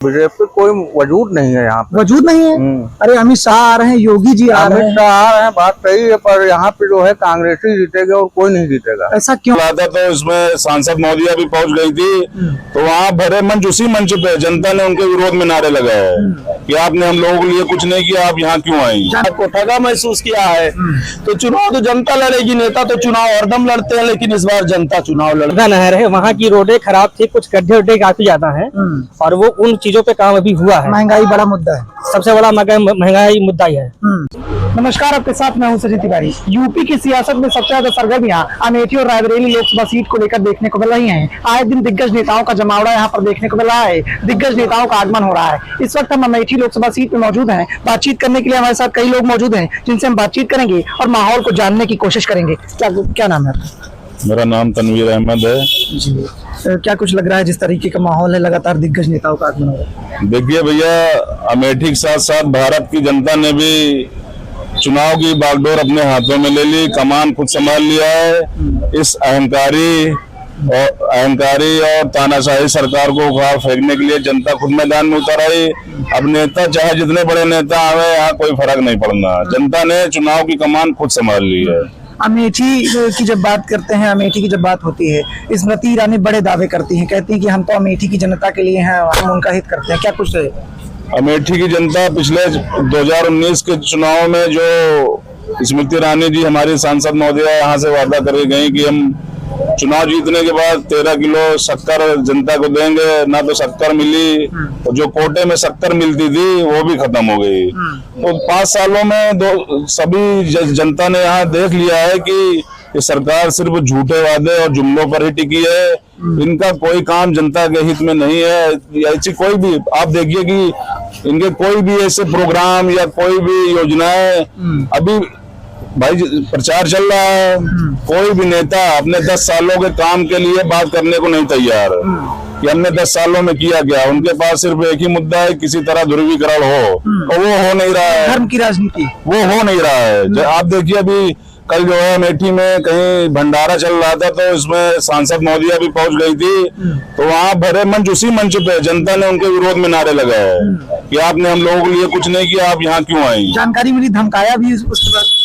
BJP कोई वजूद नहीं है यहाँ पे। वजूद नहीं है। अरे अमित शाह आ रहे हैं, योगी जी आ रहे हैं। अमित शाह आ रहे हैं, बात सही है, पर यहाँ पे जो है कांग्रेस ही जीतेगा और कोई नहीं जीतेगा। ऐसा क्यों? था तो इसमें सांसद महोदया भी पहुंच गई थी, तो वहाँ भरे मंच, उसी मंच पे जनता ने उनके विरोध में नारे लगाए कि आपने हम लोगों के लिए कुछ नहीं किया, आप यहाँ क्यों आई। आपको ठगा महसूस किया है तो चुनाव तो जनता लड़ेगी, नेता तो चुनाव हरदम लड़ते हैं, लेकिन इस बार जनता चुनाव लड़ेगी। नहर है, वहाँ की रोडें खराब थी, कुछ गड्ढे उड्ढे काफी ज्यादा हैं और वो उन चीजों पे काम अभी हुआ है। महंगाई बड़ा मुद्दा है, सबसे बड़ा महंगाई मुद्दा ही है। नमस्कार, आपके साथ मैं हूं सचिन तिवारी। यूपी की सियासत में सबसे ज्यादा सरगर्मियां अमेठी और रायबरेली लोकसभा सीट को लेकर देखने को मिल रही हैं। आए दिन दिग्गज नेताओं का जमावड़ा यहां पर देखने को मिल रहा है, दिग्गज नेताओं का आगमन हो रहा है। इस वक्त हम अमेठी लोकसभा सीट में मौजूद हैं। बातचीत करने के लिए हमारे साथ कई लोग मौजूद हैं, जिनसे हम बातचीत करेंगे और माहौल को जानने की कोशिश करेंगे। क्या नाम है? मेरा नाम तनवीर अहमद है जी। क्या कुछ लग रहा है, जिस तरीके का माहौल है, लगातार दिग्गज नेताओं का आगमन हो रहा है? देखिए भैया, अमेठी के साथ साथ भारत की जनता ने भी चुनाव की बागडोर अपने हाथों में ले ली, कमान खुद संभाल लिया है। इस अहंकारी और तानाशाही सरकार को उखाड़ फेंकने के लिए जनता खुद मैदान में उतर आई। अब नेता चाहे जितने बड़े नेता आवे, यहाँ कोई फर्क नहीं पड़ना, जनता ने चुनाव की कमान खुद संभाल ली है। अमेठी की जब बात करते हैं, अमेठी की जब बात होती है, स्मृति ईरानी बड़े दावे करती हैं, कहती हैं कि हम तो अमेठी की जनता के लिए हैं, हम उनका हित करते हैं। क्या कुछ है? अमेठी की जनता पिछले 2019 के चुनाव में जो स्मृति ईरानी जी हमारी सांसद महोदया यहाँ से वादा करके गई कि हम चुनाव जीतने के बाद 13 किलो शक्कर जनता को देंगे, ना तो शक्कर मिली, और जो कोटे में शक्कर मिलती थी वो भी खत्म हो गई। तो 5 सालों में सभी जनता ने यहाँ देख लिया है कि ये सरकार सिर्फ झूठे वादे और जुमलों पर ही टिकी है। इनका कोई काम जनता के हित में नहीं है। ऐसी कोई भी आप देखिए कि इनके कोई भी ऐसे प्रोग्राम या कोई भी योजनाएं, अभी भाई प्रचार चल रहा है, कोई भी नेता अपने 10 सालों के काम के लिए बात करने को नहीं तैयार कि हमने 10 सालों में किया क्या। उनके पास सिर्फ एक ही मुद्दा है, किसी तरह ध्रुवीकरण हो, और वो हो नहीं रहा है। धर्म की राजनीति वो हो नहीं रहा है। आप देखिए, अभी कल जो है अमेठी में कहीं भंडारा चल रहा था, तो इसमें सांसद महोदया भी पहुंच गई थी, तो वहाँ भरे मंच, उसी मंच पे जनता ने उनके विरोध में नारे लगाए कि आपने हम लोगों के लिए कुछ नहीं किया, आप यहाँ क्यों आई। जानकारी मिली, धमकाया भी।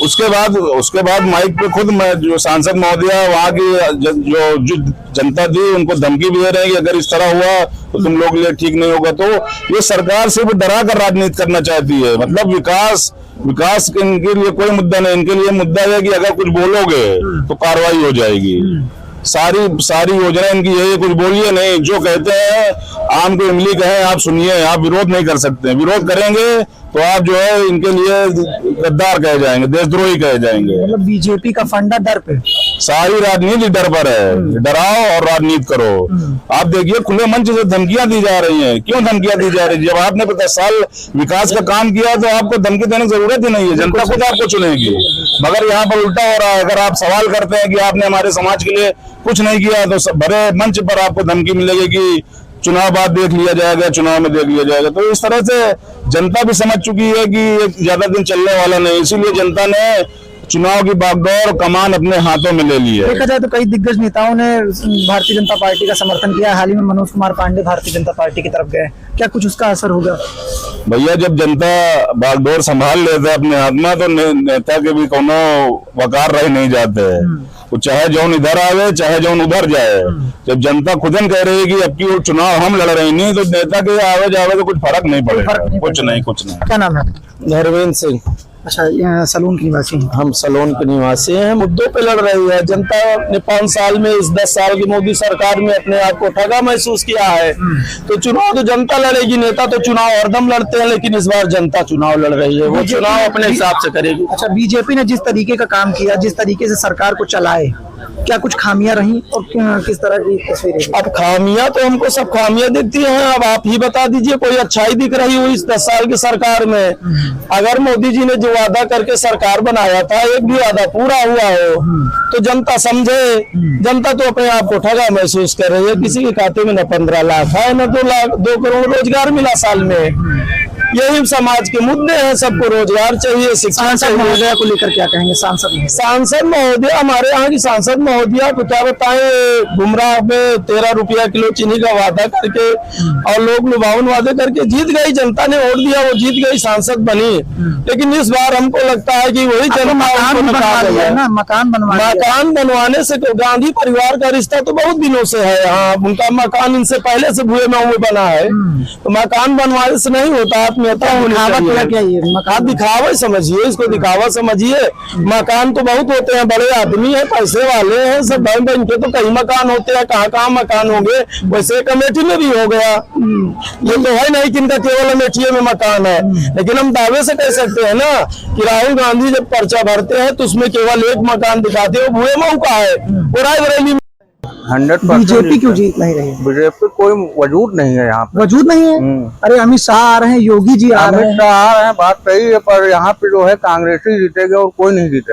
उसके बाद माइक पे खुद जो सांसद महोदया वहाँ की जो जनता थी, उनको धमकी भी दे रहे हैं कि अगर इस तरह हुआ तो तुम लोग के लिए ठीक नहीं होगा। तो ये सरकार सिर्फ डरा कर राजनीति करना चाहती है। मतलब विकास इनके लिए कोई मुद्दा नहीं, इनके लिए मुद्दा है कि अगर कुछ बोलोगे तो कार्रवाई हो जाएगी। सारी योजना इनकी यही, कुछ बोलिए नहीं, जो कहते हैं आम को इमली कहें, आप सुनिए, आप विरोध नहीं कर सकते। विरोध करेंगे तो आप जो है इनके लिए गद्दार कहे जाएंगे, देशद्रोही कहे जाएंगे। मतलब बीजेपी का फंडा डर पे, सारी राजनीति डर पर है। डराओ और राजनीति करो। आप देखिए, खुले मंच से धमकियां दी जा रही हैं। क्यों धमकियां दी जा रही है? जब आपने 50 साल विकास का काम किया तो आपको धमकी देने की जरूरत ही नहीं है, जनता खुद आपको चुनेगी। मगर यहाँ पर उल्टा हो रहा है। अगर आप सवाल करते हैं कि आपने हमारे समाज के लिए कुछ नहीं किया, तो भरे मंच पर आपको धमकी मिलेगी कि चुनाव बाद देख लिया जाएगा, चुनाव में देख लिया जाएगा। तो इस तरह से जनता भी समझ चुकी है कि ज्यादा दिन चलने वाला नहीं, इसीलिए जनता ने चुनाव की बागडोर कमान अपने हाथों में ले ली है। देखा जाए तो कई दिग्गज नेताओं ने भारतीय जनता पार्टी का समर्थन किया। हाल ही में मनोज कुमार पांडे भारतीय जनता पार्टी की तरफ गए। क्या कुछ उसका असर होगा? भैया, जब जनता बागडोर संभाल लेते अपने हाथ में, तो नेता के भी कोनो वकार रह नहीं जाते। वो चाहे जौन इधर आवे, चाहे जौन उधर जाए। जब जनता खुदन कह रही है कि अब की वो चुनाव हम लड़ रहे नहीं, तो नेता के आवे जावे तो कुछ फर्क नहीं पड़ेगा। कुछ नहीं। क्या नाम है? धर्मेंद्र सिंह। अच्छा, यहाँ सलून के निवासी हैं। हम सलोन के निवासी हैं। मुद्दों पे लड़ रही है जनता ने। 5 साल में, इस 10 साल की मोदी सरकार में अपने आप को ठगा महसूस किया है। तो चुनाव तो जनता लड़ेगी, नेता तो चुनाव हरदम लड़ते हैं, लेकिन इस बार जनता चुनाव लड़ रही है। वो चुनाव अपने हिसाब से करेगी। अच्छा, बीजेपी ने जिस तरीके का काम किया, जिस तरीके से सरकार को चलाए, क्या कुछ खामियां रही और किस तरह की तस्वीरें? अब खामियां तो हमको सब खामियां दिखती हैं। अब आप ही बता दीजिए, कोई अच्छाई दिख रही हुई इस 10 साल की सरकार में? अगर मोदी जी ने जो वादा करके सरकार बनाया था, एक भी वादा पूरा हुआ हो तो जनता समझे। जनता तो अपने आप को ठगा महसूस कर रही है। किसी के खाते में न 15 लाख है, न 2 करोड़ रोजगार मिला साल में। यही समाज के मुद्दे हैं। सबको रोजगार चाहिए, शिक्षा सांसद चाहिए। महोदया को लेकर क्या कहेंगे? सांसद महोदय, हमारे यहाँ की सांसद महोदया को क्या बताएं, गुमराह में 13 रुपया किलो चीनी का वादा करके और लोग लुभावन वादे करके जीत गई। जनता ने वोट दिया, वो जीत गई, सांसद बनी। लेकिन इस बार हमको लगता है कि वही जनता मकान उनको बनवा नकार दिया है। है ना, मकान बनवा दिया। मकान बनवाने से तो गांधी परिवार का रिश्ता तो बहुत दिनों से है यहाँ। उनका मकान इनसे पहले से भुए में बना है, तो मकान बनवाने से नहीं होता, आत्मीयता होनी दिखावा किया क्या चाहिए। ये मकान? दिखावा ही समझिए इसको, दिखावा समझिए। मकान तो बहुत होते हैं, बड़े आदमी है, पैसे वाले हैं, सब बैंक के तो कई मकान होते हैं, कहाँ कहाँ मकान होंगे। वैसे अमेठी में भी हो गया। ये तो है नहीं कि इनका केवल अमेठी में मकान है, लेकिन हम दावे से कह सकते हैं ना कि राहुल गांधी जब पर्चा भरते हैं तो उसमें केवल एक मकान दिखाते हैं, वो भुए मऊ का है, वो रायबरेली में। 100% बीजेपी क्यों जीत नहीं रही है? बीजेपी कोई वजूद नहीं है यहाँ पे। वजूद नहीं है? अरे अमित शाह आ रहे हैं, योगी जी आ रहे अमित हैं। शाह आ रहे हैं, बात सही है, पर यहाँ पे जो है कांग्रेस ही जीतेगा और कोई नहीं जीतेगा।